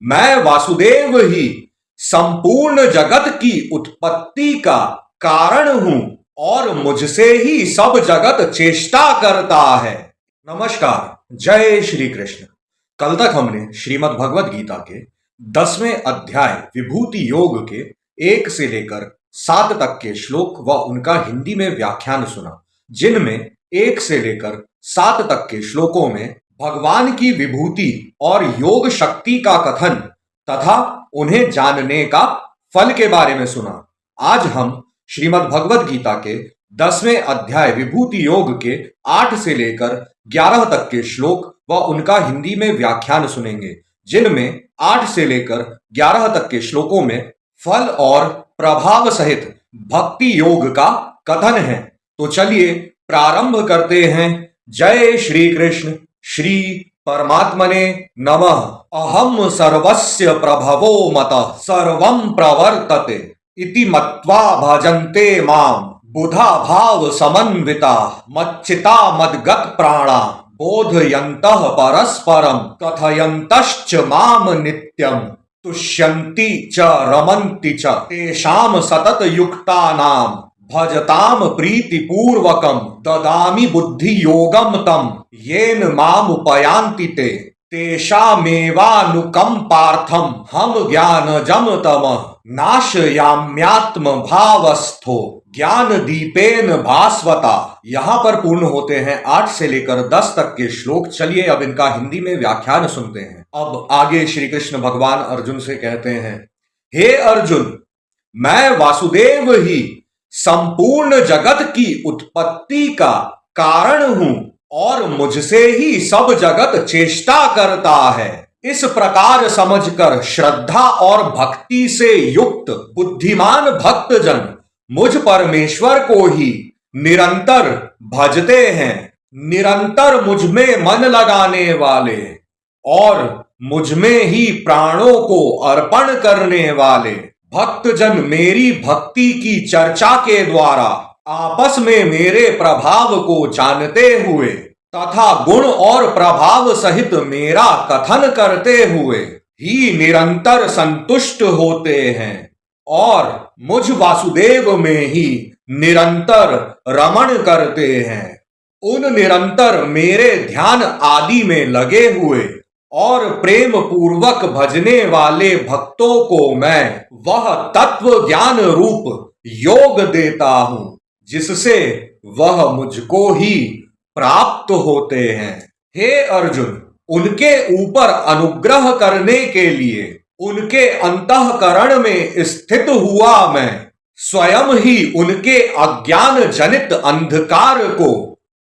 मैं वासुदेव ही संपूर्ण जगत की उत्पत्ति का कारण हूं और मुझसे ही सब जगत चेष्टा करता है। नमस्कार, जय श्री कृष्ण। कल तक हमने श्रीमद् भगवद गीता के 10वें अध्याय विभूति योग के 1 से लेकर 7 तक के श्लोक व उनका हिंदी में व्याख्यान सुना, जिनमें 1 से लेकर 7 तक के श्लोकों में भगवान की विभूति और योग शक्ति का कथन तथा उन्हें जानने का फल के बारे में सुना। आज हम श्रीमद् भगवद गीता के 10वें अध्याय विभूति योग के 8 से लेकर 11 तक के श्लोक व उनका हिंदी में व्याख्यान सुनेंगे, जिनमें 8 से लेकर 11 तक के श्लोकों में फल और प्रभाव सहित भक्ति योग का कथन है। तो चलिए प्रारंभ करते हैं। जय श्री कृष्ण। श्री परमात्मने नमः। अहम सर्वस्य प्रभवो मतः सर्वं प्रवर्तते इति मत्वा भजन्ते माम बुधा भाव समन्विता मच्चिता मद्गत प्राणा बोधयन्तः परस्परं कथयन्तश्च माम नित्यं तुष्यन्ति च रमन्ति च तेषां सतत युक्तानां भजताम प्रीतिपूर्वकं ददामि बुद्धि योगम तम येन माम उपयान्ति ते तेषामेवानुकंपार्थं हम ज्ञानजं तमः नाशयाम्यात्म भावस्थो ज्ञान दीपेन भास्वता। यहाँ पर पूर्ण होते हैं 8 से लेकर 10 तक के श्लोक। चलिए अब इनका हिंदी में व्याख्यान सुनते हैं। अब आगे श्री कृष्ण भगवान अर्जुन से कहते हैं, हे अर्जुन, मैं वासुदेव ही संपूर्ण जगत की उत्पत्ति का कारण हूं और मुझसे ही सब जगत चेष्टा करता है। इस प्रकार समझकर श्रद्धा और भक्ति से युक्त बुद्धिमान भक्तजन मुझ परमेश्वर को ही निरंतर भजते हैं। निरंतर मुझ में मन लगाने वाले और मुझ में ही प्राणों को अर्पण करने वाले भक्तजन मेरी भक्ति की चर्चा के द्वारा आपस में मेरे प्रभाव को जानते हुए तथा गुण और प्रभाव सहित मेरा कथन करते हुए ही निरंतर संतुष्ट होते हैं और मुझ वासुदेव में ही निरंतर रमण करते हैं। उन निरंतर मेरे ध्यान आदि में लगे हुए और प्रेम पूर्वक भजने वाले भक्तों को मैं वह तत्व ज्ञान रूप योग देता हूं जिससे वह मुझको ही प्राप्त होते हैं। हे अर्जुन, उनके ऊपर अनुग्रह करने के लिए उनके अंतःकरण में स्थित हुआ मैं स्वयं ही उनके अज्ञान जनित अंधकार को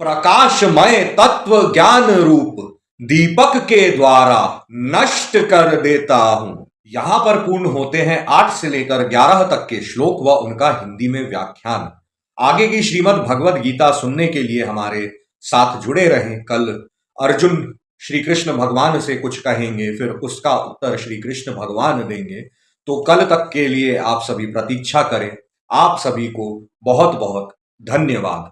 प्रकाशमय तत्व ज्ञान रूप दीपक के द्वारा नष्ट कर देता हूं। यहां पर पूर्ण होते हैं 8 से लेकर 11 तक के श्लोक व उनका हिंदी में व्याख्यान। आगे की श्रीमद् भगवद गीता सुनने के लिए हमारे साथ जुड़े रहें। कल अर्जुन श्री कृष्ण भगवान से कुछ कहेंगे, फिर उसका उत्तर श्री कृष्ण भगवान देंगे। तो कल तक के लिए आप सभी प्रतीक्षा करें। आप सभी को बहुत बहुत धन्यवाद।